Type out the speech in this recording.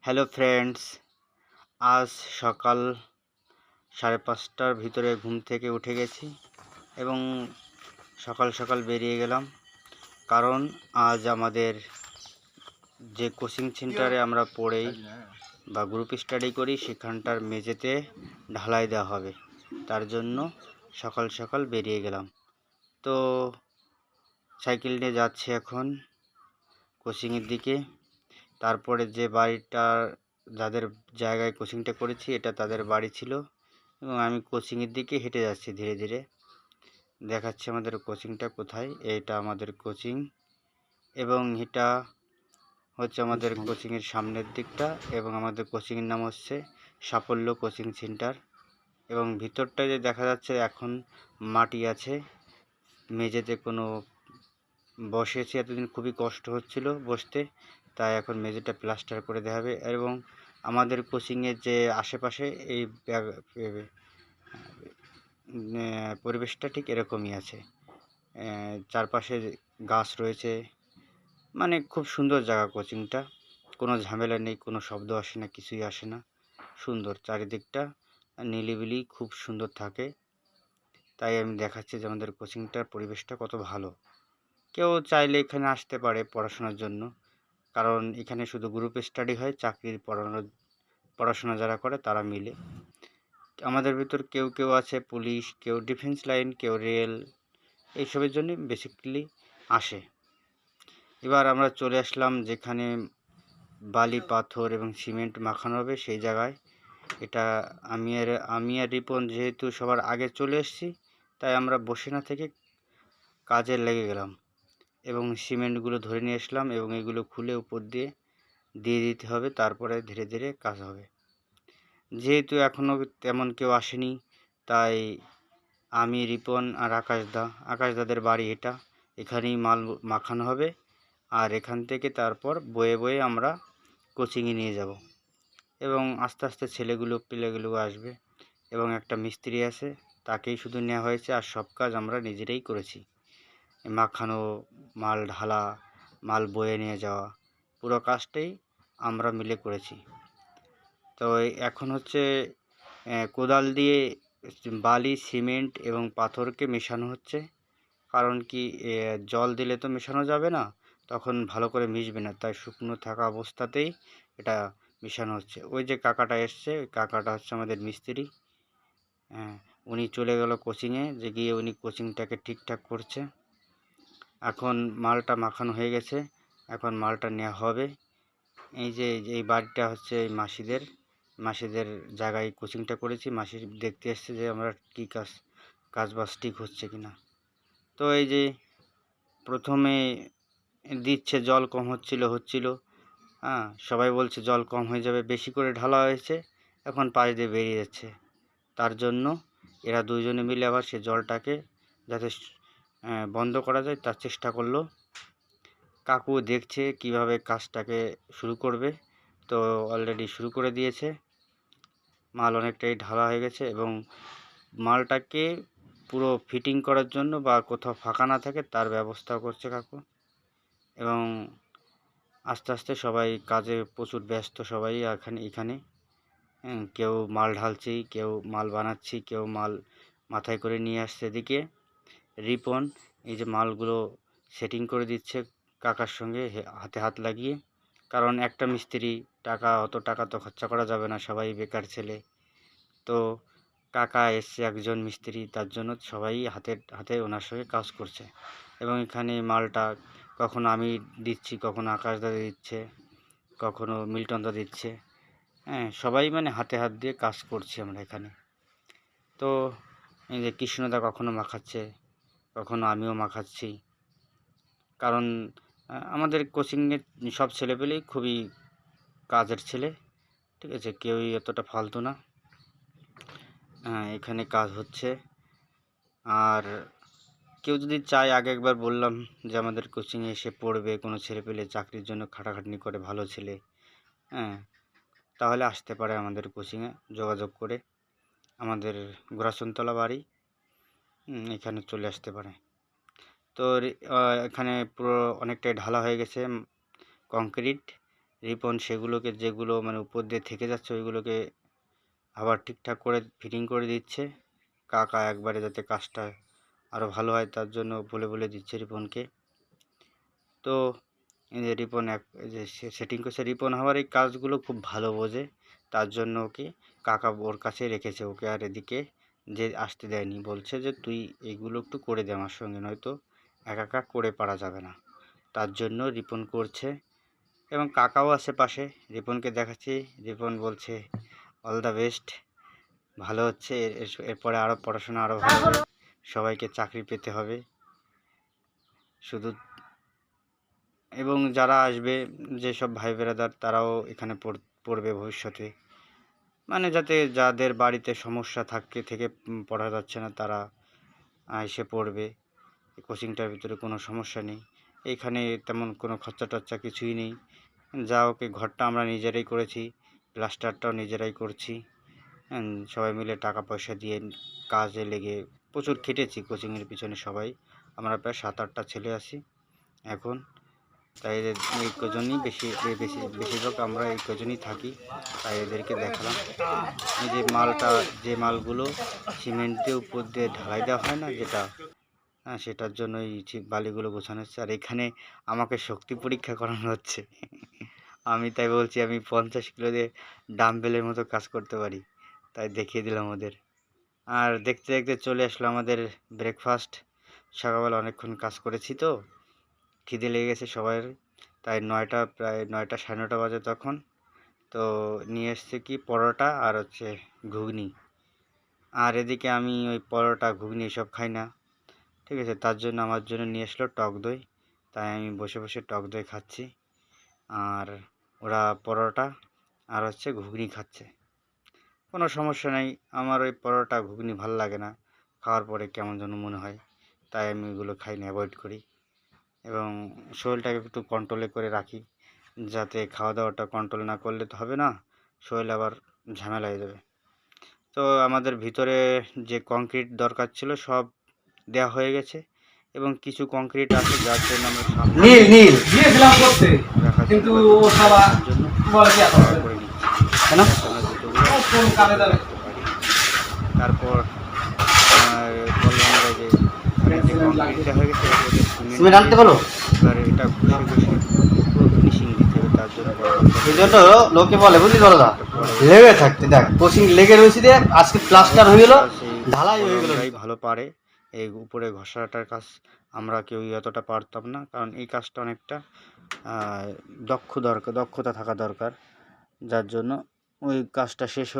Hello friends, আজ সকাল 5:30টার ভিতরে ঘুম থেকে উঠে গেছি এবং সকাল সকাল বেরিয়ে গেলাম। কারণ আজ আমাদের যে কোচিং সেন্টারে আমরা পড়েই বা গ্রুপ স্টাডি করি সেখানটার মেঝেতে ঢালাই দেওয়া হবে, তার জন্য সকাল সকাল বেরিয়ে গেলাম। তো সাইকেল নিয়ে যাচ্ছি এখন কোচিংয়ের দিকে। তারপরে যে বাড়িটার যাদের জায়গায় কোচিংটা করেছি এটা তাদের বাড়ি ছিল এবং আমি কোচিংয়ের দিকে হেঁটে যাচ্ছি ধীরে ধীরে। দেখাচ্ছি আমাদের কোচিংটা কোথায়। এটা আমাদের কোচিং এবং এটা হচ্ছে আমাদের কোচিংয়ের সামনের দিকটা এবং আমাদের কোচিংয়ের নাম হচ্ছে সাফল্য কোচিং সেন্টার। এবং ভিতরটা যে দেখা যাচ্ছে এখন মাটি আছে, মেঝেতে কোনো বসেছি এতদিন খুবই কষ্ট হচ্ছিল বসতে, তাই এখন মেঝেটা প্লাস্টার করে দেওয়া হবে। এবং আমাদের কোচিংয়ের যে আশেপাশে এই পরিবেশটা ঠিক এরকমই আছে। চারপাশে গাছ রয়েছে, মানে খুব সুন্দর জায়গা কোচিংটা। কোনো ঝামেলা নেই, কোনো শব্দ আসে না, কিছুই আসে না। সুন্দর চারিদিকটা নিলিবিলি খুব সুন্দর থাকে। তাই আমি দেখাচ্ছি যে আমাদের কোচিংটার পরিবেশটা কত ভালো। কেউ চাইলে এখানে আসতে পারে পড়াশোনার জন্য, কারণ এখানে শুধু গ্রুপ স্টাডি হয়, চাকরির পড়াশোনা যারা করে তারা মিলে। আমাদের ভিতর কেউ কেউ আছে পুলিশ, কেউ ডিফেন্স লাইন, কেউ রেল, এইসবের জন্য বেসিক্যালি আসে। এবার আমরা চলে আসলাম যেখানে বালি, পাথর এবং সিমেন্ট মাখানো হবে সেই জায়গায়। এটা আমি আর রিপন যেহেতু সবার আগে চলে এসেছি, তাই আমরা বসে না থেকে কাজে লেগে গেলাম এবং সিমেন্টগুলো ধরে নিয়ে আসলাম এবং এগুলো খুলে উপর দিয়ে দিতে হবে। তারপরে ধীরে ধীরে কাজ হবে। যেহেতু এখনও তেমন কেউ আসেনি, তাই আমি, রিপন আর আকাশদাদের বাড়ি এটা, এখানেই মাল মাখানো হবে। আর এখান থেকে তারপর বয়ে বয়ে আমরা কোচিংয়ে নিয়ে যাব এবং আস্তে আস্তে পেলেগুলো আসবে এবং একটা মিস্ত্রি আছে, তাকেই শুধু নেওয়া হয়েছে। আর সব কাজ আমরা নিজেরাই করেছি, মাখানো, মাল ঢালা, মাল বয়ে নিয়ে যাওয়া, পুরো কাজটাই আমরা মিলে করেছি। তো এখন হচ্ছে কোদাল দিয়ে বালি, সিমেন্ট এবং পাথরকে মেশানো হচ্ছে। কারণ কি, জল দিলে তো মেশানো যাবে না, তখন ভালো করে মিশবে না, তাই শুকনো থাকা অবস্থাতেই এটা মেশানো হচ্ছে। ওই যে কাকাটা এসছে, ওই কাকাটা হচ্ছে আমাদের মিস্ত্রি। উনি চলে গেল কোচিংয়ে, যে গিয়ে উনি কোচিংটাকে ঠিকঠাক করছে। এখন মালটা মাখানো হয়ে গেছে, এখন মালটা নেওয়া হবে। এই যে এই বাড়িটা হচ্ছে এই মাসিদের জায়গায় কোচিংটা করেছি। মাসি দেখতে এসছে যে আমরা কী কাজবাজ ঠিক হচ্ছে কি না। তো এই যে প্রথমে দিচ্ছে, জল কম হচ্ছিল। সবাই বলছে জল কম হয়ে যাবে, বেশি করে ঢালা হয়েছে, এখন পাশ দিয়ে বেরিয়ে যাচ্ছে। তার জন্য এরা দুজনে মিলে আবার সে জলটাকে যাতে বন্ধ করা যায় তার চেষ্টা করলো। কাকু দেখছে কিভাবে কাজটাকে শুরু করবে, তো অলরেডি শুরু করে দিয়েছে। মাল অনেকটাই ঢালা হয়ে গেছে এবং মালটাকে পুরো ফিটিং করার জন্য বা কোথাও ফাঁকা না থাকে তার ব্যবস্থা করছে কাকু। এবং আস্তে আস্তে সবাই কাজে প্রচুর ব্যস্ত, সবাই এখানে কেউ মাল ঢালছি, কেউ মাল বানাচ্ছি, কেউ মাল মাথায় করে নিয়ে আসছে। এদিকে রিপন এই যে মালগুলো সেটিং করে দিচ্ছে কাকার সঙ্গে হাতে হাত লাগিয়ে। কারণ একটা মিস্ত্রি, অত টাকা তো খরচা করা যাবে না, সবাই বেকার ছেলে। তো কাকা এসছে একজন মিস্ত্রি, তার জন্য সবাই হাতে হাতে ওনার সঙ্গে কাজ করছে। এবং এখানে মালটা কখনো আমি দিচ্ছি, কখনো আকাশদা দিচ্ছে, কখনো মিল্টনদা দিচ্ছে। সবাই মানে হাতে হাত দিয়ে কাজ করছি আমরা এখানে। তো এই যে কৃষ্ণদা কখনো মাখাচ্ছে, কখনো আমিও মাখাচ্ছি। কারণ আমাদের কোচিংয়ের সব ছেলেপেলেই খুবই কাজের ছেলে, ঠিক আছে, কেউই এতটা ফালতু না। এখানে কাজ হচ্ছে। আর কেউ যদি চায়, আগে একবার বললাম যে আমাদের কোচিংয়ে এসে পড়বে, কোনো ছেলেপেলে চাকরির জন্য খাটাখাটনি করে, ভালো ছেলে, তাহলে আসতে পারে আমাদের কোচিংয়ে যোগাযোগ করে। আমাদের গোরাসনতলা বাড়ি, এখানে চলে আসতে পারে। তো এখানে পুরো অনেকটাই ঢালা হয়ে গেছে কংক্রিট রিপন সেগুলোকে যেগুলো মানে উপর দিয়ে থেকে যাচ্ছে ওইগুলোকে আবার ঠিকঠাক করে ফিটিং করে দিচ্ছে। কাকা একবারে যাতে কাজটা আরও ভালো হয় তার জন্য বলে দিচ্ছে রিপনকে। তো এই যে রিপন এই যে সেটিং করছে, রিপন হওয়ার এই কাজগুলো খুব ভালো বোঝে, তার জন্য ওকে কাকা ওর কাছে রেখেছে, ওকে আর এদিকে যে আসতে দেয়নি। বলছে যে তুই এইগুলো একটু করে দে আমার সঙ্গে, নয়তো একা একা করে পারা যাবে না। তার জন্য রিপন করছে এবং কাকাও আছে পাশে, রিপনকে দেখাচ্ছি। রিপন বলছে অল দ্য বেস্ট, ভালো হচ্ছে, এরপরে আরও পড়াশোনা আরও ভালো হবে, সবাইকে চাকরি পেতে হবে শুধু। এবং যারা আসবে, যেসব ভাই বেরাদার, তারাও এখানে পড়বে ভবিষ্যতে, মানে যাতে যাদের বাড়িতে সমস্যা থেকে পড়া যাচ্ছে না তারা এসে পড়বে। কোচিংটার ভিতরে কোনো সমস্যা নেই, এইখানে তেমন কোনো খরচা টরচা কিছুই নেই। যা ওকে ঘরটা আমরা নিজেরাই করেছি, প্লাস্টারটাও নিজেরাই করছি। সবাই মিলে টাকা পয়সা দিয়ে কাজে লেগে প্রচুর খেটেছি কোচিংয়ের পিছনে সবাই। আমরা প্রায় 7-8টা ছেলে আছি এখন, তাই এই কজনই বেশিরভাগ আমরা এই কজনই থাকি, তাই এদেরকে দেখালাম। এই যে মালগুলো সিমেন্ট দিয়ে উপর দিয়ে ঢালাই দেওয়া হয় না যেটা, হ্যাঁ সেটার জন্য এই বালিগুলো গোছানো হচ্ছে। আর এখানে আমাকে শক্তি পরীক্ষা করানো হচ্ছে। আমি তাই বলছি আমি 50 কিলো দিয়ে ডাম্বেলের মতো কাজ করতে পারি, তাই দেখিয়ে দিলাম ওদের। আর দেখতে দেখতে চলে আসলো আমাদের ব্রেকফাস্ট। সকালবেলা অনেকক্ষণ কাজ করেছি তো খিদে লেগে গেছে সবার, তাই প্রায় 9টা 9:30 বাজে তখন। তো নিয়ে এসছে কি পরোটা আর হচ্ছে ঘুগনি। আর এদিকে আমি ওই পরোটা ঘুগনি এসব খাই না, ঠিক আছে, তার জন্য আমার জন্য নিয়ে আসলো টক দই, তাই আমি বসে বসে টক দই খাচ্ছি। আর ওরা পরোটা আর হচ্ছে ঘুগনি খাচ্ছে। কোনো সমস্যা নেই, আমার ওই পরোটা ঘুগনি ভাল লাগে না, খাওয়ার পরে কেমন যেন মনে হয়, তাই আমি ওগুলো খাই না, অ্যাভয়েড করি। এবং শরীরটাকে একটু কন্ট্রোলে করে রাখি, যাতে খাওয়া দাওয়াটা কন্ট্রোল না করলে তো হবে না, শরীর আবার ঝামেলা হয়ে যাবে। তো আমাদের ভিতরে যে কংক্রিট দরকার ছিল সব দেওয়া হয়ে গেছে, এবং কিছু কংক্রিট আছে যার জন্য আমরা সামনে দিয়েছিলাম করতে, কিন্তু ও সারা বলে কি এখন করে নিচ্ছি, কেন আমরা জুতোগুলো কোন কাজে যাবে রাখতে পারি। তারপর বললাম আমরা যে এখানে যে কংক্রিটটা হয়ে গেছে ওদের সিমেন্ট আনতে বলো। এবার এটা ঘষে ঘষে পুরো ফিনিশিং দিতে হবে, তার জন্য এই জন্য লোকে বলে বুঝলি দাদা লেগে থাকতে দেখ কোচিং লেগে রয়েছে দেখ আজকে প্লাস্টার হয়ে গেল ঢালাই হয়ে গেল। ভালো পারে এই উপরে ঘষাটার কাজ, আমরা কেউ অতটা পারতাম না, কারণ এই কাজটা অনেকটা দক্ষতা থাকা দরকার, যার জন্য ওই কাজটা শেষ হলো।